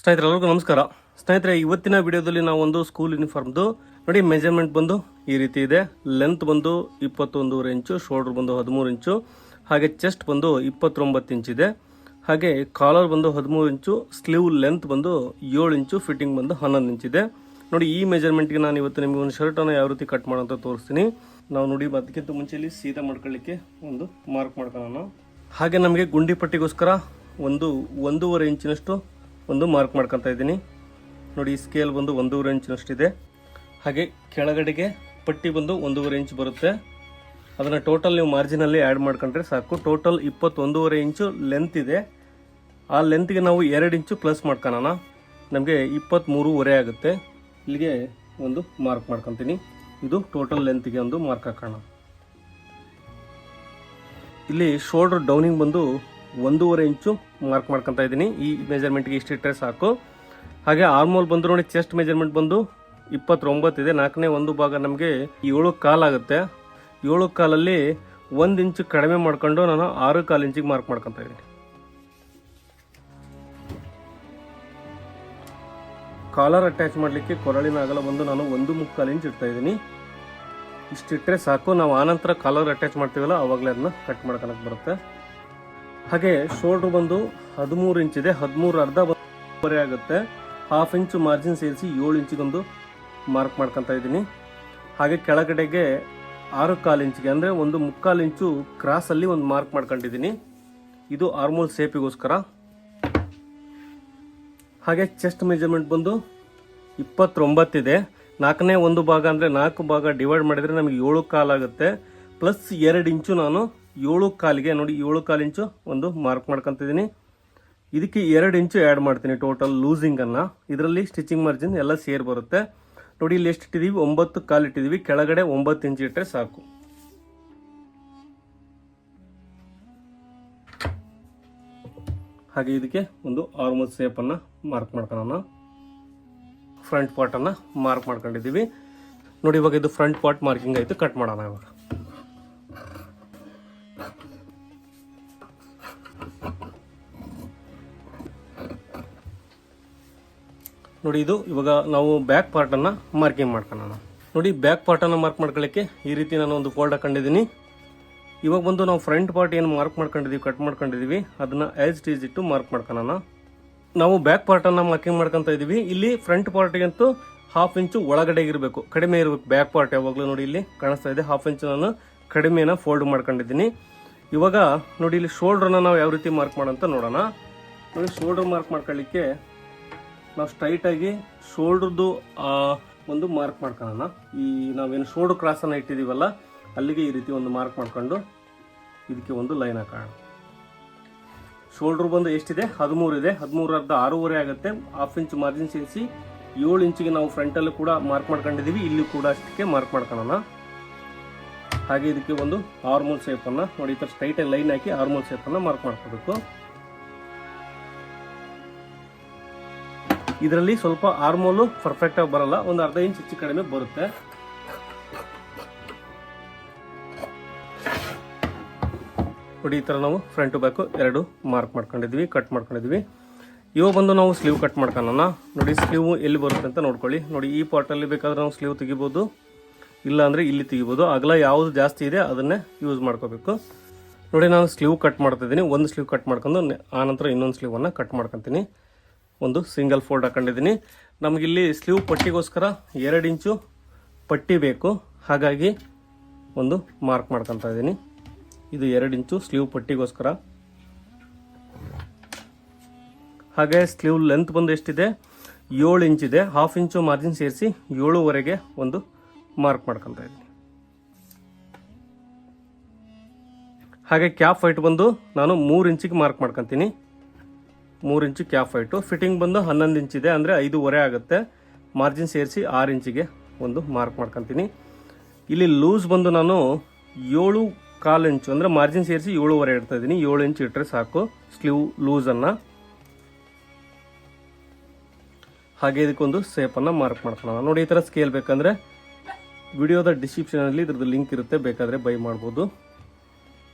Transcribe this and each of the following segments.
ಸ್ನೇಹಿತರೆ ಎಲ್ಲರಿಗೂ ನಮಸ್ಕಾರ. ಸ್ನೇಹಿತರೆ, ಇವತ್ತಿನ ವಿಡಿಯೋದಲ್ಲಿ ನಾವು ಒಂದು ಸ್ಕೂಲ್ ಯೂನಿಫಾರ್ಮ್ದು ನೋಡಿ ಮೆಜರ್ಮೆಂಟ್ ಬಂದು ಈ ರೀತಿ ಇದೆ. ಲೆಂತ್ ಬಂದು 21.5 ಇಂಚು, ಶೋಲ್ಡರ್ ಬಂದು 13 ಇಂಚು, ಹಾಗೆ ಚೆಸ್ಟ್ ಬಂದು 29 ಇಂಚ್ ಇದೆ. ಹಾಗೆ ಕಾಲರ್ ಬಂದು 13 ಇಂಚು, ಸ್ಲೀವ್ ಲೆಂತ್ ಬಂದು 7 ಇಂಚು, ಫಿಟ್ಟಿಂಗ್ ಬಂದು 11 ಇಂಚ್ ಇದೆ. ನೋಡಿ ಈ ಮೆಜರ್ಮೆಂಟ್ಗೆ ನಾನು ಇವತ್ತು ನಿಮಗೆ ಒಂದು ಶರ್ಟನ್ನು ಯಾವ ರೀತಿ ಕಟ್ ಮಾಡೋಂತ ತೋರಿಸ್ತೀನಿ. ನಾವು ನೋಡಿ ಅದಕ್ಕಿಂತ ಮುಂಚೆಯಲ್ಲಿ ಸೀದಾ ಮಾಡ್ಕೊಳ್ಳಿಕ್ಕೆ ಒಂದು ಮಾರ್ಕ್ ಮಾಡ್ಕೊಳ್ಳೋಣ. ಹಾಗೆ ನಮಗೆ ಗುಂಡಿ ಪಟ್ಟಿಗೋಸ್ಕರ ಒಂದು 1.5 ಇಂಚಿನಷ್ಟು ಒಂದು ಮಾರ್ಕ್ ಮಾಡ್ಕೊತಾ ಇದ್ದೀನಿ. ನೋಡಿ ಈ ಸ್ಕೇಲ್ ಬಂದು 1.5 ಇಂಚಿನಷ್ಟಿದೆ. ಹಾಗೆ ಕೆಳಗಡೆಗೆ ಪಟ್ಟಿ ಬಂದು 1.5 ಇಂಚ್ ಬರುತ್ತೆ. ಅದನ್ನು ಟೋಟಲ್ ನೀವು ಮಾರ್ಜಿನಲ್ಲಿ ಆ್ಯಡ್ ಮಾಡ್ಕೊಂಡ್ರೆ ಸಾಕು. ಟೋಟಲ್ 21.5 ಇಂಚು ಲೆಂತ್ ಇದೆ. ಆ ಲೆಂತ್ಗೆ ನಾವು 2 ಇಂಚು ಪ್ಲಸ್ ಮಾಡ್ಕೊಳ್ಳೋಣ, ನಮಗೆ 23.5 ಆಗುತ್ತೆ. ಇಲ್ಲಿಗೆ ಒಂದು ಮಾರ್ಕ್ ಮಾಡ್ಕೊತೀನಿ. ಇದು ಟೋಟಲ್ ಲೆಂತ್ಗೆ ಒಂದು ಮಾರ್ಕ್ ಹಾಕೋಣ. ಇಲ್ಲಿ ಶೋಲ್ಡರ್ ಡೌನಿಂಗ್ ಬಂದು 1.5 ಇಂಚು ಮಾರ್ಕ್ ಮಾಡ್ಕೊತಾ ಇದ್ದೀನಿ. ಈ ಮೆಜರ್ಮೆಂಟ್ಗೆ ಇಷ್ಟಿಟ್ಟರೆ ಸಾಕು. ಹಾಗೆ ಆರ್ಮೋಲ್ ಬಂದು ನೋಡಿ ಚೆಸ್ಟ್ ಮೆಜರ್ಮೆಂಟ್ ಬಂದು 29 ಇದೆ. 4ನೇ ಒಂದು ಭಾಗ ನಮಗೆ 7 ಕಾಲ್ ಆಗುತ್ತೆ. 7 ಕಾಲಲ್ಲಿ 1 ಇಂಚು ಕಡಿಮೆ ಮಾಡ್ಕೊಂಡು ನಾನು 6.25 ಇಂಚಿಗೆ ಮಾರ್ಕ್ ಮಾಡ್ಕೊತಾ ಇದ್ದೀನಿ. ಕಾಲರ್ ಅಟ್ಯಾಚ್ ಮಾಡಲಿಕ್ಕೆ ಕೊರಳಿನ ಅಗಲ ಬಂದು ನಾನು 1.25 ಇಂಚ್ ಇಡ್ತಾ ಇದ್ದೀನಿ. ಇಷ್ಟಿಟ್ಟರೆ ಸಾಕು. ನಾವು ಆನಂತರ ಕಾಲರ್ ಅಟ್ಯಾಚ್ ಮಾಡ್ತೀವಲ್ಲ ಆವಾಗಲೇ ಅದನ್ನ ಕಟ್ ಮಾಡ್ಕೊಳಕ್ಕೆ ಬರುತ್ತೆ. ಹಾಗೆ ಶೋಲ್ಡರ್ ಬಂದು 13 ಇಂಚ್ ಇದೆ. 13.5 ಆಗುತ್ತೆ. 1/2 ಇಂಚು ಮಾರ್ಜಿನ್ ಸೇರಿಸಿ 7 ಇಂಚಿಗೊಂದು ಮಾರ್ಕ್ ಮಾಡ್ಕೊತಾ ಇದ್ದೀನಿ. ಹಾಗೆ ಕೆಳಗಡೆಗೆ 6.25 ಇಂಚಿಗೆ ಅಂದರೆ 1.25 ಇಂಚು ಕ್ರಾಸಲ್ಲಿ ಒಂದು ಮಾರ್ಕ್ ಮಾಡ್ಕೊಂಡಿದ್ದೀನಿ. ಇದು ಆರ್ಮೋಲ್ ಸೇಪಿಗೋಸ್ಕರ. ಹಾಗೆ ಚೆಸ್ಟ್ ಮೆಜರ್ಮೆಂಟ್ ಬಂದು 29 ಇದೆ. 4ನೇ ಒಂದು ಭಾಗ ಅಂದರೆ 4 ಭಾಗ ಡಿವೈಡ್ ಮಾಡಿದರೆ ನಮಗೆ 7 ಕಾಲ್ ಆಗುತ್ತೆ. ಪ್ಲಸ್ 2 ಇಂಚು ನಾನು 7 ಕಾಲಿಗೆ ನೋಡಿ 7.25 ಇಂಚು ಒಂದು ಮಾರ್ಕ್ ಮಾಡ್ಕೊತಿದ್ದೀನಿ. ಇದಕ್ಕೆ 2 ಇಂಚು ಆ್ಯಡ್ ಮಾಡ್ತೀನಿ ಟೋಟಲ್ ಲೂಸಿಂಗನ್ನು. ಇದರಲ್ಲಿ ಸ್ಟಿಚಿಂಗ್ ಮಾರ್ಜಿನ್ ಎಲ್ಲ ಸೇರಿ ಬರುತ್ತೆ. ನೋಡಿ ಇಲ್ಲಿ ಎಷ್ಟು ಇಟ್ಟಿದ್ದೀವಿ, 9 ಕಾಲು ಇಟ್ಟಿದ್ದೀವಿ. ಕೆಳಗಡೆ 9 ಇಂಚು ಇಟ್ಟರೆ ಸಾಕು. ಹಾಗೆ ಇದಕ್ಕೆ ಒಂದು ಆರ್ಮೋಲ್ ಸೇಪನ್ನು ಮಾರ್ಕ್ ಮಾಡ್ಕೊಳ್ಳೋಣ. ಫ್ರಂಟ್ ಪಾರ್ಟನ್ನು ಮಾರ್ಕ್ ಮಾಡ್ಕೊಂಡಿದ್ದೀವಿ. ನೋಡಿ ಇವಾಗ ಇದು ಫ್ರಂಟ್ ಪಾರ್ಟ್ ಮಾರ್ಕಿಂಗ್ ಆಯಿತು. ಕಟ್ ಮಾಡೋಣ ಇವಾಗ. ನೋಡಿ ಇದು ಇವಾಗ ನಾವು ಬ್ಯಾಕ್ ಪಾರ್ಟನ್ನು ಮಾರ್ಕಿಂಗ್ ಮಾಡ್ಕೊಳ್ಳೋಣ. ನೋಡಿ ಬ್ಯಾಕ್ ಪಾರ್ಟನ್ನು ಮಾರ್ಕ್ ಮಾಡ್ಕೊಳ್ಳಿಕ್ಕೆ ಈ ರೀತಿ ನಾನು ಒಂದು ಫೋಲ್ಡ್ ಹಾಕೊಂಡಿದ್ದೀನಿ. ಇವಾಗ ಬಂದು ನಾವು ಫ್ರಂಟ್ ಪಾರ್ಟ್ ಏನು ಮಾರ್ಕ್ ಮಾಡ್ಕೊಂಡಿದ್ದೀವಿ, ಕಟ್ ಮಾಡ್ಕೊಂಡಿದ್ದೀವಿ, ಅದನ್ನು ಆಸ್ ಇಟ್ ಈಸ್ ಇಟ್ಟು ಮಾರ್ಕ್ ಮಾಡ್ಕೊಳ್ಳೋಣ. ನಾವು ಬ್ಯಾಕ್ ಪಾರ್ಟನ್ನು ಮಾರ್ಕಿಂಗ್ ಮಾಡ್ಕೊತಾ ಇದ್ದೀವಿ. ಇಲ್ಲಿ ಫ್ರಂಟ್ ಪಾರ್ಟಿಗಂತೂ 1/2 ಇಂಚು ಒಳಗಡೆ ಇರಬೇಕು, ಕಡಿಮೆ ಇರಬೇಕು ಬ್ಯಾಕ್ ಪಾರ್ಟ್ ಯಾವಾಗಲೂ. ನೋಡಿ ಇಲ್ಲಿ ಕಾಣಿಸ್ತಾ ಇದೆ 1/2 ಇಂಚು ನಾನು ಕಡಿಮೆನ ಫೋಲ್ಡ್ ಮಾಡ್ಕೊಂಡಿದ್ದೀನಿ. ಇವಾಗ ನೋಡಿ ಇಲ್ಲಿ ಶೋಲ್ಡ್ರನ್ನ ನಾವು ಯಾವ ರೀತಿ ಮಾರ್ಕ್ ಮಾಡೋಂತ ನೋಡೋಣ. ನೋಡಿ ಶೋಲ್ಡರ್ ಮಾರ್ಕ್ ಮಾಡ್ಕೊಳ್ಳಿಕ್ಕೆ ನಾವು ಸ್ಟ್ರೈಟಾಗಿ ಶೋಲ್ಡ್ರದ್ದು ಒಂದು ಮಾರ್ಕ್ ಮಾಡ್ಕೊಳ್ಳೋಣ. ಈ ನಾವೇನು ಶೋಲ್ಡರ್ ಕ್ರಾಸನ್ನು ಇಟ್ಟಿದ್ದೀವಲ್ಲ ಅಲ್ಲಿಗೆ ಈ ರೀತಿ ಒಂದು ಮಾರ್ಕ್ ಮಾಡ್ಕೊಂಡು ಇದಕ್ಕೆ ಒಂದು ಲೈನ್ ಹಾಕೋಣ. ಶೋಲ್ಡರ್ ಬಂದು ಎಷ್ಟಿದೆ, 13 ಇದೆ. 13.5 6.5 ಆಗುತ್ತೆ. 1/2 ಇಂಚು ಮಾರ್ಜಿನ್ ಸೇರಿಸಿ 7 ಇಂಚಿಗೆ ನಾವು ಫ್ರಂಟಲ್ಲೂ ಕೂಡ ಮಾರ್ಕ್ ಮಾಡ್ಕೊಂಡಿದ್ದೀವಿ. ಇಲ್ಲಿ ಕೂಡ ಅಷ್ಟಕ್ಕೆ ಮಾರ್ಕ್ ಮಾಡ್ಕೊಳ್ಳೋಣ. ಹಾಗೆ ಇದಕ್ಕೆ ಒಂದು ಆರ್ಮೋಲ್ ಶೇಪನ್ನು ನೋಡಿ ಈ ಥರ ಸ್ಟ್ರೈಟಾಗಿ ಲೈನ್ ಹಾಕಿ ಆರ್ಮೋಲ್ ಶೇಪನ್ನು ಮಾರ್ಕ್ ಮಾಡ್ಕೋಬೇಕು. ಇದರಲ್ಲಿ ಸ್ವಲ್ಪ ಆರ್ಮೋಲು ಪರ್ಫೆಕ್ಟ್ ಆಗಿ ಬರಲ್ಲ, ಒಂದು 1/2 ಇಂಚ್ ಹೆಚ್ಚು ಕಡಿಮೆ ಬರುತ್ತೆ. ನೋಡಿ ಈ ಥರ ನಾವು ಫ್ರಂಟ್ ಟು ಬ್ಯಾಕು 2 ಮಾರ್ಕ್ ಮಾಡ್ಕೊಂಡಿದ್ವಿ, ಕಟ್ ಮಾಡ್ಕೊಂಡಿದ್ವಿ. ಇವಾಗ ಬಂದು ನಾವು ಸ್ಲೀವ್ ಕಟ್ ಮಾಡ್ಕೊಳ್ಳೋಣ. ನೋಡಿ ಸ್ಲೀವ್ ಎಲ್ಲಿ ಬರುತ್ತೆ ಅಂತ ನೋಡ್ಕೊಳ್ಳಿ. ನೋಡಿ ಈ ಪಾರ್ಟಲ್ಲಿ ಬೇಕಾದ್ರೆ ನಾವು ಸ್ಲೀವ್ ತೆಗಿಬೋದು, ಇಲ್ಲ ಅಂದರೆ ಇಲ್ಲಿ ತೆಗಿಬೋದು. ಅಗಲ ಯಾವುದು ಜಾಸ್ತಿ ಇದೆ ಅದನ್ನೇ ಯೂಸ್ ಮಾಡ್ಕೋಬೇಕು. ನೋಡಿ ನಾನು ಸ್ಲೀವ್ ಕಟ್ ಮಾಡ್ತಿದ್ದೀನಿ. ಒಂದು ಸ್ಲೀವ್ ಕಟ್ ಮಾಡ್ಕೊಂಡು ಆನಂತರ ಇನ್ನೊಂದು ಸ್ಲೀವನ್ನು ಕಟ್ ಮಾಡ್ಕೊತೀನಿ. ಒಂದು ಸಿಂಗಲ್ ಫೋಲ್ಡ್ ಹಾಕೊಂಡಿದ್ದೀನಿ. ನಮಗಿಲ್ಲಿ ಸ್ಲೀವ್ ಪಟ್ಟಿಗೋಸ್ಕರ 2 ಇಂಚು ಪಟ್ಟಿ ಬೇಕು. ಹಾಗಾಗಿ ಒಂದು ಮಾರ್ಕ್ ಮಾಡ್ಕೊತಾ ಇದ್ದೀನಿ. ಇದು 2 ಇಂಚು ಸ್ಲೀವ್ ಪಟ್ಟಿಗೋಸ್ಕರ. ಹಾಗೆ ಸ್ಲೀವ್ ಲೆಂತ್ ಬಂದು ಎಷ್ಟಿದೆ, 7 ಇಂಚ್ ಇದೆ. 1/2 ಇಂಚು ಮಾರ್ಜಿನ್ ಸೇರಿಸಿ 7.5ಗೆ ಒಂದು ಮಾರ್ಕ್ ಮಾಡ್ಕೊತಾ ಇದ್ದೀನಿ. ಹಾಗೆ ಕ್ಯಾಪ್ ಹೈಟ್ ಬಂದು ನಾನು 3 ಇಂಚಿಗೆ ಮಾರ್ಕ್ ಮಾಡ್ಕೊತೀನಿ. 3 ಇಂಚು ಕ್ಯಾಪ್ ಹೈಟು. ಫಿಟ್ಟಿಂಗ್ ಬಂದು 11 ಇಂಚ್ ಇದೆ, ಅಂದರೆ 5.5 ಆಗುತ್ತೆ. ಮಾರ್ಜಿನ್ ಸೇರಿಸಿ 6 ಇಂಚಿಗೆ ಒಂದು ಮಾರ್ಕ್ ಮಾಡ್ಕೊತೀನಿ. ಇಲ್ಲಿ ಲೂಸ್ ಬಂದು ನಾನು 7.25 ಇಂಚು ಅಂದರೆ ಮಾರ್ಜಿನ್ ಸೇರಿಸಿ 7.5 ಇಡ್ತಾ ಇದ್ದೀನಿ. 7 ಇಂಚು ಇಟ್ಟರೆ ಸಾಕು ಸ್ಲೀವ್ ಲೂಸನ್ನು. ಹಾಗೆ ಇದಕ್ಕೊಂದು ಸೇಪನ್ನು ಮಾರ್ಕ್ ಮಾಡ್ಕೊಳ್ಳೋಣ. ನೋಡಿ ಈ ಥರ ಸ್ಕೇಲ್ ಬೇಕಂದರೆ ವಿಡಿಯೋದ ಡಿಸ್ಕ್ರಿಪ್ಷನಲ್ಲಿ ಇದ್ರದ್ದು ಲಿಂಕ್ ಇರುತ್ತೆ, ಬೇಕಾದರೆ ಬೈ ಮಾಡ್ಬೋದು.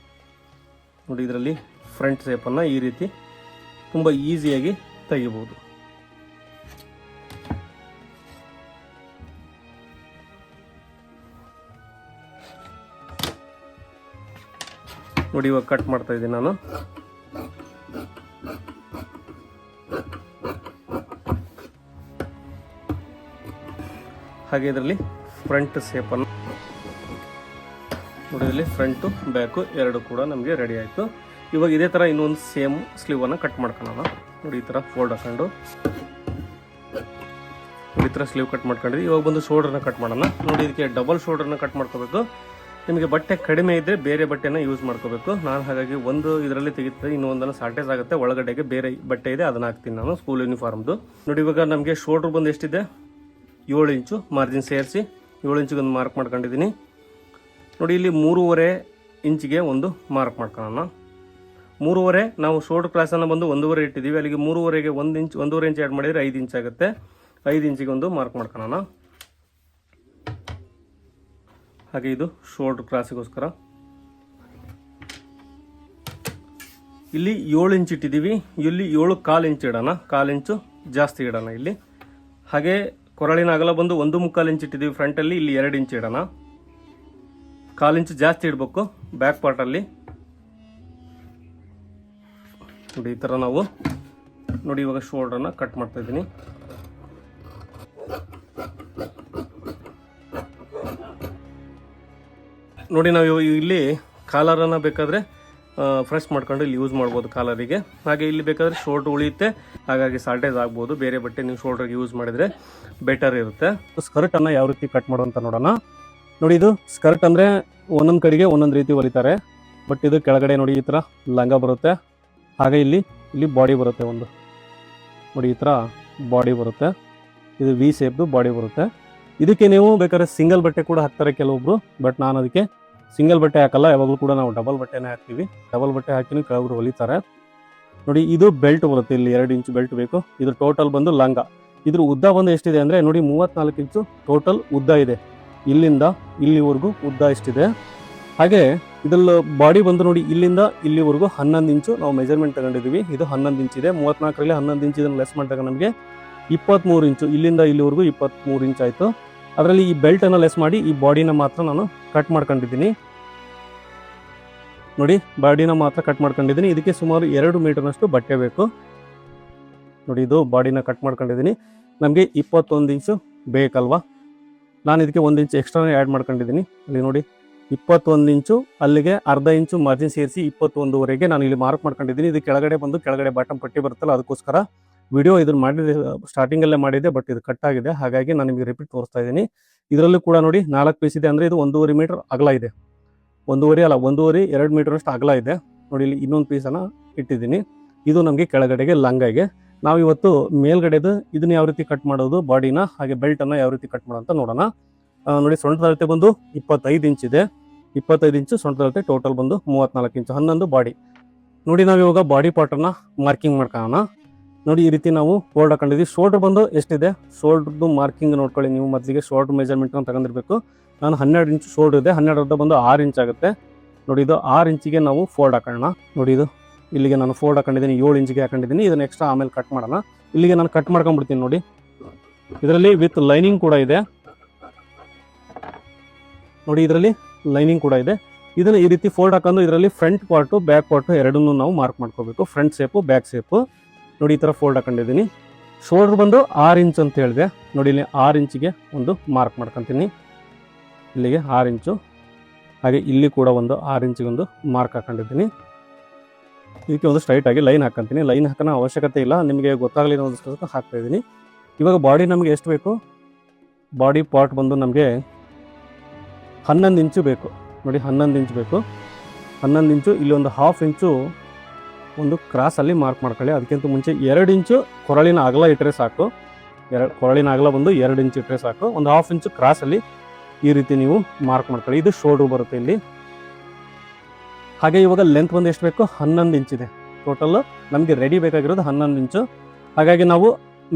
ನೋಡಿ ಇದರಲ್ಲಿ ಫ್ರಂಟ್ ಸೇಪನ್ನು ಈ ರೀತಿ ತುಂಬ ಈಸಿಯಾಗಿ ತೆಗಿಬೋದು. ನೋಡಿ ಇವಾಗ ಕಟ್ ಮಾಡ್ತಾ ಇದ್ದೀನಿ ನಾನು. ಹಾಗೆ ಇದರಲ್ಲಿ ಫ್ರಂಟ್ ಶೇಪನ್ನು ನೋಡಿ, ಇದರಲ್ಲಿ ಫ್ರಂಟು ಬ್ಯಾಕು ಎರಡು ಕೂಡ ನಮಗೆ ರೆಡಿ ಆಯಿತು. ಇವಾಗ ಇದೇ ಥರ ಇನ್ನೊಂದು ಸೇಮ್ ಸ್ಲೀವನ್ನು ಕಟ್ ಮಾಡ್ಕೊಳ್ಳೋಣ. ನೋಡಿ ಈ ಥರ ಫೋಲ್ಡ್ ಹಾಕೊಂಡು ಈ ಥರ ಸ್ಲೀವ್ ಕಟ್ ಮಾಡ್ಕೊಂಡಿದ್ವಿ. ಇವಾಗ ಬಂದು ಶೋಲ್ಡರ್ನ ಕಟ್ ಮಾಡೋಣ. ನೋಡಿ ಇದಕ್ಕೆ ಡಬಲ್ ಶೋಲ್ಡರ್ನ ಕಟ್ ಮಾಡ್ಕೋಬೇಕು. ನಿಮಗೆ ಬಟ್ಟೆ ಕಡಿಮೆ ಇದ್ದರೆ ಬೇರೆ ಬಟ್ಟೆನ ಯೂಸ್ ಮಾಡ್ಕೋಬೇಕು. ನಾನು ಹಾಗಾಗಿ ಒಂದು ಇದರಲ್ಲಿ ತೆಗಿತೀನಿ, ಇನ್ನೊಂದನ್ನು ಶಾರ್ಟೇಜ್ ಆಗುತ್ತೆ. ಒಳಗಡೆಗೆ ಬೇರೆ ಬಟ್ಟೆ ಇದೆ, ಅದನ್ನು ಹಾಕ್ತೀನಿ ನಾನು, ಸ್ಕೂಲ್ ಯೂನಿಫಾರ್ಮ್ದು. ನೋಡಿ ಇವಾಗ ನಮಗೆ ಶೋಲ್ಡರ್ ಬಂದು ಎಷ್ಟಿದೆ, 7 ಇಂಚು ಮಾರ್ಜಿನ್ ಸೇರಿಸಿ 7 ಇಂಚಿಗೆ ಒಂದು ಮಾರ್ಕ್ ಮಾಡ್ಕೊಂಡಿದ್ದೀನಿ. ನೋಡಿ ಇಲ್ಲಿ 3.5 ಇಂಚಿಗೆ ಒಂದು ಮಾರ್ಕ್ ಮಾಡ್ಕೊಳ್ಳೋಣ. 3.5 ನಾವು ಶೋಲ್ಡರ್ ಕ್ಲಾಸನ್ನು ಬಂದು 1.5 ಇಟ್ಟಿದ್ದೀವಿ. ಅಲ್ಲಿಗೆ 3.5ಗೆ 1.5 ಇಂಚ್ ಆ್ಯಡ್ ಮಾಡಿದರೆ 5 ಇಂಚ್ ಆಗುತ್ತೆ. 5 ಇಂಚಿಗೆ ಒಂದು ಮಾರ್ಕ್ ಮಾಡ್ಕೊಳ್ಳೋಣ. ಹಾಗೆ ಇದು ಶೋಲ್ಡರ್ ಕ್ರಾಸಿಗೋಸ್ಕರ ಇಲ್ಲಿ 7 ಇಂಚ್ ಇಟ್ಟಿದ್ದೀವಿ. ಇಲ್ಲಿ 7.25 ಇಂಚ್ ಇಡೋಣ, 1/4 ಇಂಚು ಜಾಸ್ತಿ ಇಡೋಣ ಇಲ್ಲಿ. ಹಾಗೆ ಕೊರಳಿನ ಅಗಲ ಬಂದು 1.25 ಇಂಚ್ ಇಟ್ಟಿದ್ದೀವಿ ಫ್ರಂಟಲ್ಲಿ, ಇಲ್ಲಿ 2 ಇಂಚ್ ಇಡೋಣ. 1/4 ಇಂಚ್ ಜಾಸ್ತಿ ಇಡಬೇಕು ಬ್ಯಾಕ್ ಪಾರ್ಟಲ್ಲಿ. ನೋಡಿ ಈ ಥರ ನಾವು ನೋಡಿ ಇವಾಗ ಶೋಲ್ಡರ್ನ ಕಟ್ ಮಾಡ್ತಾ ಇದ್ದೀನಿ. ನೋಡಿ ನಾವು ಇಲ್ಲಿ ಕಾಲರನ್ನು ಬೇಕಾದರೆ ಫ್ರೆಶ್ ಮಾಡ್ಕೊಂಡು ಇಲ್ಲಿ ಯೂಸ್ ಮಾಡ್ಬೋದು ಕಾಲರಿಗೆ. ಹಾಗೆ ಇಲ್ಲಿ ಬೇಕಾದರೆ ಶೋಲ್ಡ್ರ್ ಉಳಿಯುತ್ತೆ, ಹಾಗಾಗಿ ಶಾರ್ಟೇಜ್ ಆಗ್ಬೋದು. ಬೇರೆ ಬಟ್ಟೆ ನೀವು ಶೋಲ್ಡ್ರಿಗೆ ಯೂಸ್ ಮಾಡಿದರೆ ಬೆಟರ್ ಇರುತ್ತೆ. ಸ್ಕರ್ಟನ್ನು ಯಾವ ರೀತಿ ಕಟ್ ಮಾಡೋಂತ ನೋಡೋಣ. ನೋಡಿ ಇದು ಸ್ಕರ್ಟ್ ಅಂದರೆ ಒಂದೊಂದು ಕಡೆಗೆ ಒಂದೊಂದು ರೀತಿ ಹೊಲಿತಾರೆ. ಬಟ್ ಇದು ಕೆಳಗಡೆ ನೋಡಿ ಈ ಥರ ಲಂಗ ಬರುತ್ತೆ. ಹಾಗೆ ಇಲ್ಲಿ ಬಾಡಿ ಬರುತ್ತೆ ಒಂದು. ನೋಡಿ ಈ ಥರ ಬಾಡಿ ಬರುತ್ತೆ. ಇದು ವಿ ಶೇಪ್ದು ಬಾಡಿ ಬರುತ್ತೆ. ಇದಕ್ಕೆ ನೀವು ಬೇಕಾದ್ರೆ ಸಿಂಗಲ್ ಬಟ್ಟೆ ಕೂಡ ಹಾಕ್ತಾರೆ ಕೆಲವೊಬ್ರು, ಬಟ್ ನಾನು ಅದಕ್ಕೆ ಸಿಂಗಲ್ ಬಟ್ಟೆ ಹಾಕಲ್ಲ. ಯಾವಾಗಲೂ ಕೂಡ ನಾವು ಡಬಲ್ ಬಟ್ಟೆನೇ ಹಾಕ್ತೀವಿ. ಡಬಲ್ ಬಟ್ಟೆ ಹಾಕಿನೂ ಕೆಲವೊಬ್ರು ಹೊಲಿತಾರೆ. ನೋಡಿ ಇದು ಬೆಲ್ಟ್ ಬರುತ್ತೆ, ಇಲ್ಲಿ 2 ಇಂಚ್ ಬೆಲ್ಟ್ ಬೇಕು. ಇದು ಟೋಟಲ್ ಬಂದು ಲಂಗ. ಇದ್ರ ಉದ್ದ ಬಂದು ಎಷ್ಟಿದೆ ಅಂದರೆ ನೋಡಿ 34 ಇಂಚು ಟೋಟಲ್ ಉದ್ದ ಇದೆ. ಇಲ್ಲಿಂದ ಇಲ್ಲಿವರೆಗೂ ಉದ್ದ ಎಷ್ಟಿದೆ. ಹಾಗೆ ಇದ್ರಲ್ಲಿ ಬಾಡಿ ಬಂದು ನೋಡಿ ಇಲ್ಲಿಂದ ಇಲ್ಲಿವರೆಗೂ 11 ಇಂಚು ನಾವು ಮೆಜರ್ಮೆಂಟ್ ತಗೊಂಡಿದ್ದೀವಿ. ಇದು 11 ಇಂಚ್ ಇದೆ. 34ರಲ್ಲಿ 11 ಇಂಚ್ ಇದನ್ನು ಲೆಸ್ ಮಾಡಿದಾಗ ನಮಗೆ 23 ಇಂಚು, ಇಲ್ಲಿಂದ ಇಲ್ಲಿವರೆಗೂ 23 ಇಂಚ್ ಆಯಿತು. ಅದರಲ್ಲಿ ಈ ಬೆಲ್ಟನ್ನು ಲೆಸ್ ಮಾಡಿ ಈ ಬಾಡಿನ ಮಾತ್ರ ನಾನು ಕಟ್ ಮಾಡ್ಕೊಂಡಿದ್ದೀನಿ. ನೋಡಿ ಬಾಡಿನ ಮಾತ್ರ ಕಟ್ ಮಾಡ್ಕೊಂಡಿದ್ದೀನಿ. ಇದಕ್ಕೆ ಸುಮಾರು 2 ಮೀಟರ್ನಷ್ಟು ಬಟ್ಟೆ ಬೇಕು. ನೋಡಿ ಇದು ಬಾಡಿನ ಕಟ್ ಮಾಡ್ಕೊಂಡಿದ್ದೀನಿ. ನಮಗೆ 21 ಇಂಚು ಬೇಕಲ್ವಾ. ನಾನು ಇದಕ್ಕೆ 1 ಇಂಚ್ ಎಕ್ಸ್ಟ್ರಾನೇ ಆ್ಯಡ್ ಮಾಡ್ಕೊಂಡಿದ್ದೀನಿ. ಅಲ್ಲಿ ನೋಡಿ 21 ಇಂಚು, ಅಲ್ಲಿಗೆ ಅರ್ಧ ಇಂಚು ಮಾರ್ಜಿನ್ ಸೇರಿಸಿ 21ವರೆಗೆ ನಾನು ಇಲ್ಲಿ ಮಾರ್ಕ್ ಮಾಡ್ಕೊಂಡಿದ್ದೀನಿ. ಇದು ಕೆಳಗಡೆ ಬಾಟಮ್ ಪಟ್ಟಿ ಬರುತ್ತಲ್ಲ, ಅದಕ್ಕೋಸ್ಕರ ವಿಡಿಯೋ ಇದನ್ನು ಮಾಡಿದೆ, ಸ್ಟಾರ್ಟಿಂಗಲ್ಲೇ ಮಾಡಿದ್ದೆ, ಬಟ್ ಇದು ಕಟ್ ಆಗಿದೆ. ಹಾಗಾಗಿ ನಾನು ನಿಮಗೆ ರಿಪೀಟ್ ತೋರಿಸ್ತಾ ಇದ್ದೀನಿ. ಇದರಲ್ಲೂ ಕೂಡ ನೋಡಿ 4 ಪೀಸ್ ಇದೆ. ಅಂದರೆ ಇದು 1.5 ಮೀಟರ್ ಅಗಲ ಇದೆ. 1.5 ಮೀಟರ್ನಷ್ಟು ಅಗಲ ಇದೆ. ನೋಡಿ ಇಲ್ಲಿ ಇನ್ನೊಂದು ಪೀಸನ್ನು ಇಟ್ಟಿದ್ದೀನಿ. ಇದು ನಮಗೆ ಕೆಳಗಡೆಗೆ ಲಂಗಾಗೆ. ನಾವು ಇವತ್ತು ಮೇಲ್ಗಡೆದು ಇದನ್ನ ಯಾವ ರೀತಿ ಕಟ್ ಮಾಡೋದು ಬಾಡಿನ, ಹಾಗೆ ಬೆಲ್ಟನ್ನು ಯಾವ ರೀತಿ ಕಟ್ ಮಾಡೋಂತ ನೋಡೋಣ. ನೋಡಿ ಸೊಂಟದ ಅಳತೆ ಬಂದು 25 ಇಂಚ್ ಇದೆ. 25 ಇಂಚು ಸೊಂಟದ ಅಳತೆ, ಟೋಟಲ್ ಬಂದು 34 ಇಂಚು, 11 ಬಾಡಿ. ನೋಡಿ ನಾವು ಇವಾಗ ಬಾಡಿ ಪಾರ್ಟನ್ನು ಮಾರ್ಕಿಂಗ್ ಮಾಡ್ಕೊಳ್ಳೋಣ. ನೋಡಿ ಈ ರೀತಿ ನಾವು ಫೋಲ್ಡ್ ಹಾಕೊಂಡಿದ್ವಿ. ಶೋಲ್ಡರ್ ಬಂದು ಎಷ್ಟಿದೆ, ಶೋಲ್ಡ್ರದ್ದು ಮಾರ್ಕಿಂಗ್ ನೋಡ್ಕೊಳ್ಳಿ ನೀವು. ಮೊದಲಿಗೆ ಶೋಲ್ಡರ್ ಮೆಜರ್ಮೆಂಟ್ನ ತಗೊಂಡಿರ್ಬೇಕು. ನಾನು 12 ಇಂಚು ಶೋಲ್ಡರ್ ಇದೆ, 12 ಬಂದು 6 ಇಂಚ್ ಆಗುತ್ತೆ. ನೋಡಿ ಇದು 6 ಇಂಚಿಗೆ ನಾವು ಫೋಲ್ಡ್ ಹಾಕೋಣ. ನೋಡಿ ಇದು ಇಲ್ಲಿಗೆ ನಾನು ಫೋಲ್ಡ್ ಹಾಕೊಂಡಿದ್ದೀನಿ, 7 ಇಂಚಿಗೆ ಹಾಕೊಂಡಿದ್ದೀನಿ. ಇದನ್ನು ಎಕ್ಸ್ಟ್ರಾ ಆಮೇಲೆ ಕಟ್ ಮಾಡೋಣ. ಇಲ್ಲಿಗೆ ನಾನು ಕಟ್ ಮಾಡ್ಕೊಂಡ್ಬಿಡ್ತೀನಿ. ನೋಡಿ ಇದರಲ್ಲಿ ವಿತ್ ಲೈನಿಂಗ್ ಕೂಡ ಇದೆ. ನೋಡಿ ಇದರಲ್ಲಿ ಲೈನಿಂಗ್ ಕೂಡ ಇದೆ. ಇದನ್ನು ಈ ರೀತಿ ಫೋಲ್ಡ್ ಹಾಕೊಂಡು ಇದರಲ್ಲಿ ಫ್ರಂಟ್ ಪಾರ್ಟು ಬ್ಯಾಕ್ ಪಾರ್ಟು ಎರಡನ್ನೂ ನಾವು ಮಾರ್ಕ್ ಮಾಡ್ಕೋಬೇಕು. Front shape back shape. ನೋಡಿ ಈ ಥರ ಫೋಲ್ಡ್ ಹಾಕೊಂಡಿದ್ದೀನಿ. ಶೋಲ್ಡರ್ ಬಂದು 6 ಇಂಚ್ ಅಂತ ಹೇಳಿದೆ. ನೋಡಿ ಇಲ್ಲಿ 6 ಇಂಚಿಗೆ ಒಂದು ಮಾರ್ಕ್ ಮಾಡ್ಕೊತೀನಿ. ಇಲ್ಲಿಗೆ 6 ಇಂಚು. ಹಾಗೆ ಇಲ್ಲಿ ಕೂಡ ಒಂದು 6 ಇಂಚಿಗೆ ಒಂದು ಮಾರ್ಕ್ ಹಾಕೊಂಡಿದ್ದೀನಿ. ಇದಕ್ಕೆ ಒಂದು ಸ್ಟ್ರೈಟಾಗಿ ಲೈನ್ ಹಾಕ್ಕೊಂತೀನಿ. ಲೈನ್ ಹಾಕೋಣ ಅವಶ್ಯಕತೆ ಇಲ್ಲ, ನಿಮಗೆ ಗೊತ್ತಾಗಲಿ ಅನ್ನೋದಕ್ಕೋಸ್ಕರ ಹಾಕ್ತಾಯಿದ್ದೀನಿ. ಇವಾಗ ಬಾಡಿ ನಮಗೆ ಎಷ್ಟು ಬೇಕು, ಬಾಡಿ ಪಾರ್ಟ್ ಬಂದು ನಮಗೆ 11 ಇಂಚು ಬೇಕು. ನೋಡಿ 11 ಇಂಚು ಬೇಕು. 11 ಇಂಚು. ಇಲ್ಲಿ ಒಂದು 1/2 ಇಂಚು ಒಂದು ಕ್ರಾಸಲ್ಲಿ ಮಾರ್ಕ್ ಮಾಡ್ಕೊಳ್ಳಿ. ಅದಕ್ಕಿಂತ ಮುಂಚೆ 2 ಇಂಚು ಕೊರಳಿನ ಅಗಲ ಇಟ್ಟರೆ ಸಾಕು. ಕೊರಳಿನ ಅಗಲ ಬಂದು 2 ಇಂಚು ಇಟ್ಟರೆ ಸಾಕು. ಒಂದು 1/2 ಇಂಚು ಕ್ರಾಸಲ್ಲಿ ಈ ರೀತಿ ನೀವು ಮಾರ್ಕ್ ಮಾಡ್ಕೊಳ್ಳಿ. ಇದು ಶೋಲ್ಡರ್ ಬರುತ್ತೆ ಇಲ್ಲಿ. ಹಾಗೆ ಇವಾಗ ಲೆಂತ್ ಬಂದು ಎಷ್ಟು ಬೇಕು, 11 ಇಂಚಿದೆ. ಟೋಟಲ್ ನಮಗೆ ರೆಡಿ ಬೇಕಾಗಿರೋದು 11 ಇಂಚು. ಹಾಗಾಗಿ ನಾವು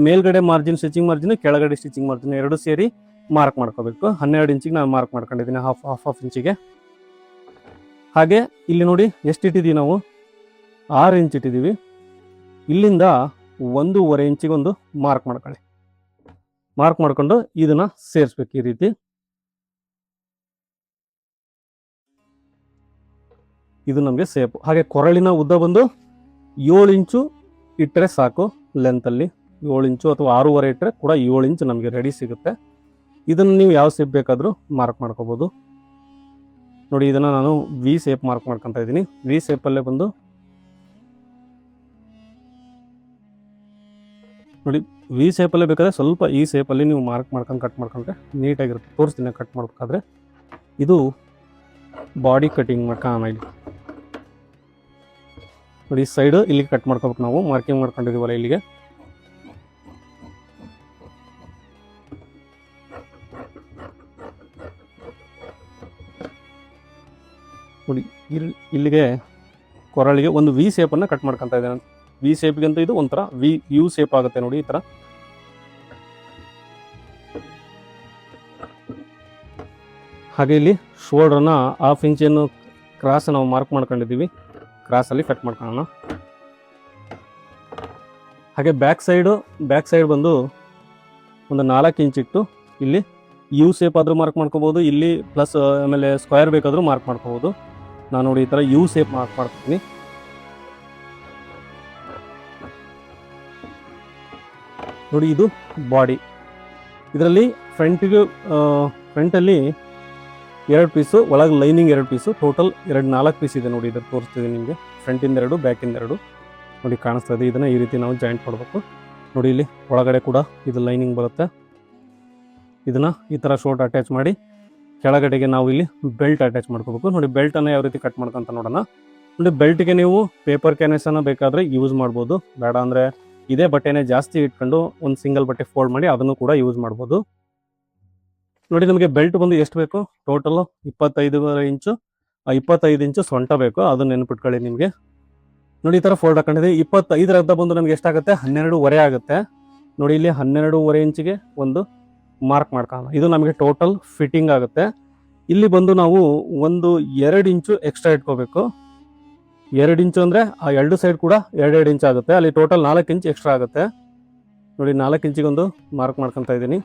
ಮೇಲ್ಗಡೆ ಮಾರ್ಜಿನ್ ಸ್ಟಿಚಿಂಗ್ ಮಾರ್ಜಿನ್, ಕೆಳಗಡೆ ಸ್ಟಿಚಿಂಗ್ ಮಾರ್ಜಿನ್ ಎರಡು ಸೇರಿ ಮಾರ್ಕ್ ಮಾಡ್ಕೋಬೇಕು. 12 ಇಂಚಿಗೆ ನಾನು ಮಾರ್ಕ್ ಮಾಡ್ಕೊಂಡಿದ್ದೀನಿ, ಹಾಫ್ ಇಂಚಿಗೆ. ಹಾಗೆ ಇಲ್ಲಿ ನೋಡಿ ಎಷ್ಟು ಇಟ್ಟಿದ್ದೀವಿ ನಾವು, 6 ಇಂಚ್ ಇಟ್ಟಿದ್ದೀವಿ. ಇಲ್ಲಿಂದ 1.5 ಇಂಚಿಗೆ ಒಂದು ಮಾರ್ಕ್ ಮಾಡ್ಕೊಳ್ಳಿ. ಮಾರ್ಕ್ ಮಾಡ್ಕೊಂಡು ಇದನ್ನು ಸೇರಿಸ್ಬೇಕು ಈ ರೀತಿ. ಇದು ನಮಗೆ ಸೇಫ್. ಹಾಗೆ ಕೊರಳಿನ ಉದ್ದ ಬಂದು 7 ಇಂಚು ಇಟ್ಟರೆ ಸಾಕು. ಲೆಂತಲ್ಲಿ 7 ಇಂಚು ಅಥವಾ 6.5 ಇಟ್ಟರೆ ಕೂಡ 7 ಇಂಚು ನಮಗೆ ರೆಡಿ ಸಿಗುತ್ತೆ. ಇದನ್ನು ನೀವು ಯಾವ ಸೇಪ್ ಬೇಕಾದರೂ ಮಾರ್ಕ್ ಮಾಡ್ಕೋಬೋದು. ನೋಡಿ, ಇದನ್ನು ನಾನು ವಿ ಸೇಪ್ ಮಾರ್ಕ್ ಮಾಡ್ಕೊತಾ ಇದ್ದೀನಿ. ವಿ ಸೇಪಲ್ಲೇ ಬಂದು ನೋಡಿ, ವಿ ಸೇಪಲ್ಲೇ ಬೇಕಾದರೆ ಸ್ವಲ್ಪ ಈ ಸೇಪಲ್ಲಿ ನೀವು ಮಾರ್ಕ್ ಮಾಡ್ಕೊಂಡು ಕಟ್ ಮಾಡ್ಕೊಂಡ್ರೆ ನೀಟಾಗಿರುತ್ತೆ. ತೋರಿಸ್ತೀನಿ ಕಟ್ ಮಾಡಬೇಕಾದ್ರೆ. ಇದು ಬಾಡಿ ಕಟಿಂಗ್ ಮಾಡ್ಕೊಳ್ಳೋಣ. ಇಲ್ಲಿ ನೋಡಿ, ಸೈಡ್ ಇಲ್ಲಿಗೆ ಕಟ್ ಮಾಡ್ಕೋಬೇಕು. ನಾವು ಮಾರ್ಕಿಂಗ್ ಮಾಡ್ಕೊಂಡಿದ್ದೀವಲ್ಲ ಇಲ್ಲಿಗೆ. ನೋಡಿ, ಇಲ್ಲಿಗೆ ಕೊರಳಿಗೆ ಒಂದು ವಿ ಸೇಪನ್ನು ಕಟ್ ಮಾಡ್ಕೊತಾ ಇದ್ದೇನೆ. ವಿ ಸೇಪ್ಗಿಂತ ಇದು ಒಂಥರ ಯು ಸೇಪ್ ಆಗುತ್ತೆ ನೋಡಿ, ಈ ಥರ. ಹಾಗೆ ಇಲ್ಲಿ ಶೋಲ್ಡ್ರನ್ನ 1/2 ಇಂಚನ್ನು ಕ್ರಾಸ್ ನಾವು ಮಾರ್ಕ್ ಮಾಡ್ಕೊಂಡಿದ್ದೀವಿ. ಕ್ರಾಸಲ್ಲಿ ಕಟ್ ಮಾಡ್ಕೊಳ್ಳೋಣ. ಹಾಗೆ ಬ್ಯಾಕ್ ಸೈಡ್ ಬಂದು ಒಂದು 4 ಇಂಚ್ ಇಟ್ಟು ಇಲ್ಲಿ ಯು ಸೇಪ್ ಆದರೂ ಮಾರ್ಕ್ ಮಾಡ್ಕೋಬೋದು. ಇಲ್ಲಿ ಪ್ಲಸ್ ಆಮೇಲೆ ಸ್ಕ್ವೇರ್ ಬೇಕಾದರೂ ಮಾರ್ಕ್ ಮಾಡ್ಕೋಬೋದು. ನಾನು ನೋಡಿ ಈ ಥರ ಯು ಸೇಪ್ ಮಾರ್ಕ್ ಮಾಡ್ತೀನಿ. ನೋಡಿ, ಇದು ಬಾಡಿ. ಇದರಲ್ಲಿ ಫ್ರಂಟಲ್ಲಿ 2 ಪೀಸು, ಒಳಗೆ ಲೈನಿಂಗ್ 2 ಪೀಸು, ಟೋಟಲ್ 4 ಪೀಸ್ ಇದೆ ನೋಡಿ. ಇದನ್ನು ತೋರಿಸ್ತಿದ್ದೀನಿ ನಿಮಗೆ. ಫ್ರಂಟಿಂದ 2, ಬ್ಯಾಕಿಂದ 2 ನೋಡಿ ಕಾಣಿಸ್ತಾ ಇದೆ. ಇದನ್ನು ಈ ರೀತಿ ನಾವು ಜಾಯಿಂಟ್ ಮಾಡಬೇಕು. ನೋಡಿ, ಇಲ್ಲಿ ಒಳಗಡೆ ಕೂಡ ಇದು ಲೈನಿಂಗ್ ಬರುತ್ತೆ. ಇದನ್ನು ಈ ಥರ ಶೋಲ್ಡ್ ಅಟ್ಯಾಚ್ ಮಾಡಿ ಕೆಳಗಡೆಗೆ ನಾವು ಇಲ್ಲಿ ಬೆಲ್ಟ್ ಅಟ್ಯಾಚ್ ಮಾಡ್ಕೋಬೇಕು. ನೋಡಿ, ಬೆಲ್ಟನ್ನು ಯಾವ ರೀತಿ ಕಟ್ ಮಾಡ್ಕೊಂತ ನೋಡೋಣ. ನೋಡಿ, ಬೆಲ್ಟ್ಗೆ ನೀವು ಪೇಪರ್ ಕ್ಯಾನ್ವಸನ್ನು ಬೇಕಾದರೆ ಯೂಸ್ ಮಾಡ್ಬೋದು. ಬೇಡ ಅಂದರೆ ಇದೇ ಬಟ್ಟೆನೇ ಜಾಸ್ತಿ ಇಟ್ಕೊಂಡು ಒಂದು ಸಿಂಗಲ್ ಬಟ್ಟೆ ಫೋಲ್ಡ್ ಮಾಡಿ ಅದನ್ನು ಕೂಡ ಯೂಸ್ ಮಾಡ್ಬೋದು. ನೋಡಿ, ನಮಗೆ ಬೆಲ್ಟ್ ಬಂದು ಎಷ್ಟು ಬೇಕು? ಟೋಟಲು 25 ಇಂಚು ಸೊಂಟ ಬೇಕು. ಅದನ್ನು ನೆನ್ಪಿಟ್ಕೊಳ್ಳಿ ನಿಮಗೆ. ನೋಡಿ, ಈ ಥರ ಫೋಲ್ಡ್ ಹಾಕೊಂಡಿದೆ. 25 ಅರ್ಧ ಬಂದು ನಮಗೆ ಎಷ್ಟಾಗುತ್ತೆ? 12.5 ಆಗುತ್ತೆ. ನೋಡಿ, ಇಲ್ಲಿ 12.5 ಇಂಚಿಗೆ ಒಂದು ಮಾರ್ಕ್ ಮಾಡ್ಕೊಳ್ಳೋಣ. ಇದು ನಮಗೆ ಟೋಟಲ್ ಫಿಟ್ಟಿಂಗ್ ಆಗುತ್ತೆ. ಇಲ್ಲಿ ಬಂದು ನಾವು ಒಂದು 2 ಇಂಚು ಎಕ್ಸ್ಟ್ರಾ ಇಟ್ಕೋಬೇಕು. 2 ಇಂಚು ಅಂದರೆ ಆ 2 ಸೈಡ್ ಕೂಡ 2 ಇಂಚ್ ಆಗುತ್ತೆ. ಅಲ್ಲಿ ಟೋಟಲ್ 4 ಇಂಚ್ ಎಕ್ಸ್ಟ್ರಾ ಆಗುತ್ತೆ. ನೋಡಿ, 4 ಇಂಚಿಗೆ ಒಂದು ಮಾರ್ಕ್ ಮಾಡ್ಕೊತಾ ಇದ್ದೀನಿ.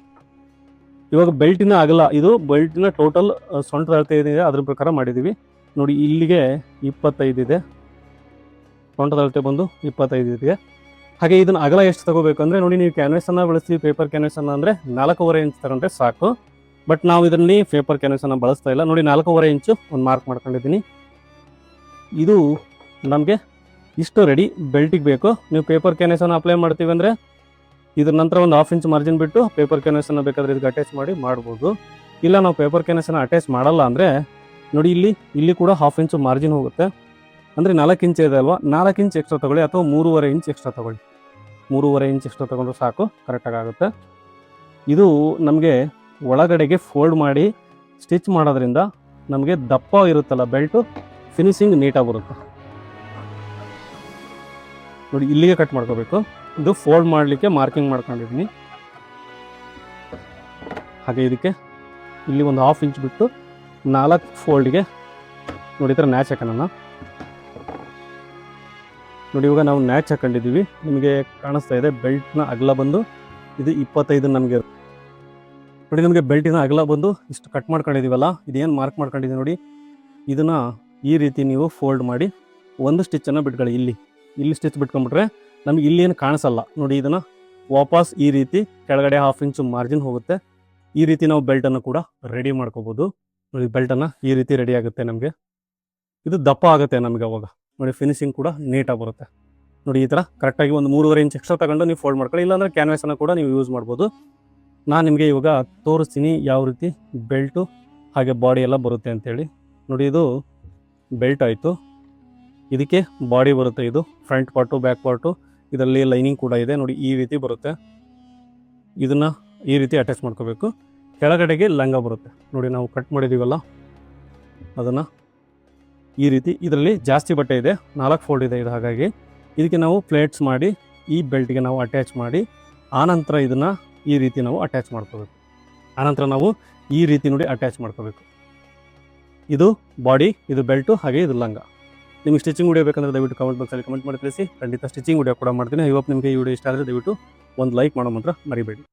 ಇವಾಗ ಬೆಲ್ಟಿನ ಅಗಲ, ಇದು ಬೆಲ್ಟಿನ ಟೋಟಲ್ ಸೊಂಟದ ಅಳತೆ ಏನಿದೆ ಅದ್ರ ಪ್ರಕಾರ ಮಾಡಿದ್ದೀವಿ. ನೋಡಿ, ಇಲ್ಲಿಗೆ 25 ಇದೆ. ಸೊಂಟದ ಅಳತೆ ಬಂದು 25 ಇದೆ. ಹಾಗೆ ಇದನ್ನ ಅಗಲ ಎಷ್ಟು ತಗೋಬೇಕು ಅಂದರೆ, ನೋಡಿ, ನೀವು ಕ್ಯಾನ್ವಸನ್ನು ಬಳಸ್ತೀವಿ, ಪೇಪರ್ ಕ್ಯಾನ್ವಸನ್ನು ಅಂದರೆ 4.5 ಇಂಚ್ ತಗೊಂಡ್ರೆ ಸಾಕು. ಬಟ್ ನಾವು ಇದರಲ್ಲಿ ಪೇಪರ್ ಕ್ಯಾನ್ವಸನ್ನು ಬಳಸ್ತಾ ಇಲ್ಲ. ನೋಡಿ, 4.5 ಇಂಚು ಒಂದು ಮಾರ್ಕ್ ಮಾಡ್ಕೊಂಡಿದ್ದೀನಿ. ಇದು ನಮಗೆ ಇಷ್ಟು ರೆಡಿ ಬೆಲ್ಟಿಗೆ ಬೇಕು. ನೀವು ಪೇಪರ್ ಕ್ಯಾನ್ವಸನ್ನು ಅಪ್ಲೈ ಮಾಡ್ತೀವಿ ಅಂದರೆ ಇದ್ರ ನಂತರ ಒಂದು 1/2 ಇಂಚ್ ಮಾರ್ಜಿನ್ ಬಿಟ್ಟು ಪೇಪರ್ ಕ್ಯಾನ್ವಸನ್ನು ಬೇಕಾದರೆ ಇದಕ್ಕೆ ಅಟ್ಯಾಚ್ ಮಾಡ್ಬೋದು. ಇಲ್ಲ ನಾವು ಪೇಪರ್ ಕ್ಯಾನ್ವಸನ್ನು ಅಟ್ಯಾಚ್ ಮಾಡಲ್ಲ ಅಂದರೆ ನೋಡಿ, ಇಲ್ಲಿ ಕೂಡ 1/2 ಇಂಚು ಮಾರ್ಜಿನ್ ಹೋಗುತ್ತೆ. ಅಂದರೆ 4 ಇಂಚ್ ಇದೆ ಅಲ್ವಾ, 4 ಇಂಚ್ ಎಕ್ಸ್ಟ್ರಾ ತೊಗೊಳ್ಳಿ ಅಥವಾ 3.5 ಇಂಚ್ ಎಕ್ಸ್ಟ್ರಾ ತೊಗೊಳ್ಳಿ. 3.5 ಇಂಚ್ ಎಕ್ಸ್ಟ್ರಾ ತೊಗೊಂಡ್ರೆ ಸಾಕು, ಕರೆಕ್ಟಾಗಿ ಆಗುತ್ತೆ. ಇದು ನಮಗೆ ಒಳಗಡೆಗೆ ಫೋಲ್ಡ್ ಮಾಡಿ ಸ್ಟಿಚ್ ಮಾಡೋದ್ರಿಂದ ನಮಗೆ ದಪ್ಪ ಇರುತ್ತಲ್ಲ ಬೆಲ್ಟು, ಫಿನಿಶಿಂಗ್ ನೀಟಾಗಿ ಬರುತ್ತೆ. ನೋಡಿ, ಇಲ್ಲಿಗೆ ಕಟ್ ಮಾಡ್ಕೋಬೇಕು. ಇದು ಫೋಲ್ಡ್ ಮಾಡಲಿಕ್ಕೆ ಮಾರ್ಕಿಂಗ್ ಮಾಡ್ಕೊಂಡಿದ್ದೀನಿ. ಹಾಗೆ ಇದಕ್ಕೆ ಇಲ್ಲಿ ಒಂದು 1/2 ಇಂಚ್ ಬಿಟ್ಟು 4 ಫೋಲ್ಡ್ಗೆ ನೋಡಿ ಈ ಥರ ನ್ಯಾಚ್ ಹಾಕೋಣ. ನೋಡಿ, ಇವಾಗ ನಾವು ನ್ಯಾಚ್ ಹಾಕೊಂಡಿದ್ದೀವಿ. ನಿಮಗೆ ಕಾಣಿಸ್ತಾ ಇದೆ ಬೆಲ್ಟ್ನ ಅಗಲ ಬಂದು ಇದು 25 ನಮಗೆ. ನೋಡಿ, ನಮಗೆ ಬೆಲ್ಟಿನ ಅಗಲ ಬಂದು ಇಷ್ಟು ಕಟ್ ಮಾಡ್ಕೊಂಡಿದ್ದೀವಲ್ಲ, ಇದೇನು ಮಾರ್ಕ್ ಮಾಡ್ಕೊಂಡಿದ್ದೀವಿ ನೋಡಿ, ಇದನ್ನು ಈ ರೀತಿ ನೀವು ಫೋಲ್ಡ್ ಮಾಡಿ ಒಂದು ಸ್ಟಿಚ್ಚನ್ನು ಬಿಟ್ಕೊಳ್ಳಿ. ಇಲ್ಲಿ ಸ್ಟಿಚ್ ಬಿಟ್ಕೊಂಡ್ಬಿಟ್ರೆ ನಮಗೆ ಇಲ್ಲಿ ಏನು ಕಾಣಿಸಲ್ಲ. ನೋಡಿ, ಇದನ್ನು ವಾಪಸ್ ಈ ರೀತಿ ಕೆಳಗಡೆ 1/2 ಇಂಚು ಮಾರ್ಜಿನ್ ಹೋಗುತ್ತೆ. ಈ ರೀತಿ ನಾವು ಬೆಲ್ಟನ್ನು ಕೂಡ ರೆಡಿ ಮಾಡ್ಕೋಬೋದು. ನೋಡಿ, ಬೆಲ್ಟನ್ನು ಈ ರೀತಿ ರೆಡಿ ಆಗುತ್ತೆ ನಮಗೆ. ಇದು ದಪ್ಪ ಆಗುತ್ತೆ ನಮಗೆ ಅವಾಗ. ನೋಡಿ, ಫಿನಿಶಿಂಗ್ ಕೂಡ ನೀಟಾಗಿ ಬರುತ್ತೆ. ನೋಡಿ, ಈ ಥರ ಕರೆಕ್ಟಾಗಿ ಒಂದು 3.5 ಇಂಚ್ ಎಕ್ಸ್ಟ್ರಾ ತಗೊಂಡು ನೀವು ಫೋಲ್ಡ್ ಮಾಡ್ಕೊಳ್ಳಿ. ಇಲ್ಲಾಂದರೆ ಕ್ಯಾನ್ವಸನ್ನು ಕೂಡ ನೀವು ಯೂಸ್ ಮಾಡ್ಬೋದು. ನಾನು ನಿಮಗೆ ಇವಾಗ ತೋರಿಸ್ತೀನಿ ಯಾವ ರೀತಿ ಬೆಲ್ಟು ಹಾಗೆ ಬಾಡಿ ಎಲ್ಲ ಬರುತ್ತೆ ಅಂತೇಳಿ. ನೋಡಿ, ಇದು ಬೆಲ್ಟ್ ಆಯಿತು. ಇದಕ್ಕೆ ಬಾಡಿ ಬರುತ್ತೆ. ಇದು ಫ್ರಂಟ್ ಪಾರ್ಟು, ಬ್ಯಾಕ್ ಪಾರ್ಟು, ಇದರಲ್ಲಿ ಲೈನಿಂಗ್ ಕೂಡ ಇದೆ. ನೋಡಿ, ಈ ರೀತಿ ಬರುತ್ತೆ. ಇದನ್ನು ಈ ರೀತಿ ಅಟ್ಯಾಚ್ ಮಾಡ್ಕೋಬೇಕು. ಕೆಳಗಡೆಗೆ ಲಂಗ ಬರುತ್ತೆ. ನೋಡಿ, ನಾವು ಕಟ್ ಮಾಡಿದ್ದೀವಲ್ಲ ಅದನ್ನು ಈ ರೀತಿ, ಇದರಲ್ಲಿ ಜಾಸ್ತಿ ಬಟ್ಟೆ ಇದೆ, 4 ಫೋಲ್ಡ್ ಇದೆ ಇದು. ಹಾಗಾಗಿ ಇದಕ್ಕೆ ನಾವು ಪ್ಲೇಟ್ಸ್ ಮಾಡಿ ಈ ಬೆಲ್ಟ್ಗೆ ನಾವು ಅಟ್ಯಾಚ್ ಮಾಡಿ ಆನಂತರ ಇದನ್ನು ಈ ರೀತಿ ನಾವು ಅಟ್ಯಾಚ್ ಮಾಡ್ಕೋಬೇಕು. ಆನಂತರ ನಾವು ಈ ರೀತಿ ನೋಡಿ ಅಟ್ಯಾಚ್ ಮಾಡ್ಕೋಬೇಕು. ಇದು ಬಾಡಿ, ಇದು ಬೆಲ್ಟು, ಹಾಗೆ ಇದು ಲಂಗ. ನಿಮಗೆ ಸ್ಟಿಚಿಂಗ್ ವಿಡಿಯೋ ಬೇಕಂದ್ರೆ ದಯವಿಟ್ಟು ಕಮೆಂಟ್ ಬಾಕ್ಸಲ್ಲಿ ಕಮೆಂಟ್ ಮಾಡಿ ತಿಳಿಸಿ. ಖಂಡಿತ ಸ್ಟಿಚಿಂಗ್ ವಿಡಿಯೋ ಕೂಡ ಮಾಡ್ತೀನಿ. ಐ ಹೋಪ್ ನಿಮಗೆ ಈ ವಿಡಿಯೋ ಇಷ್ಟ ಆದರೆ ದಯವಿಟ್ಟು ಒಂದು ಲೈಕ್ ಮಾಡೋ ಮಾತ್ರ ಮರಿಬೇಡಿ.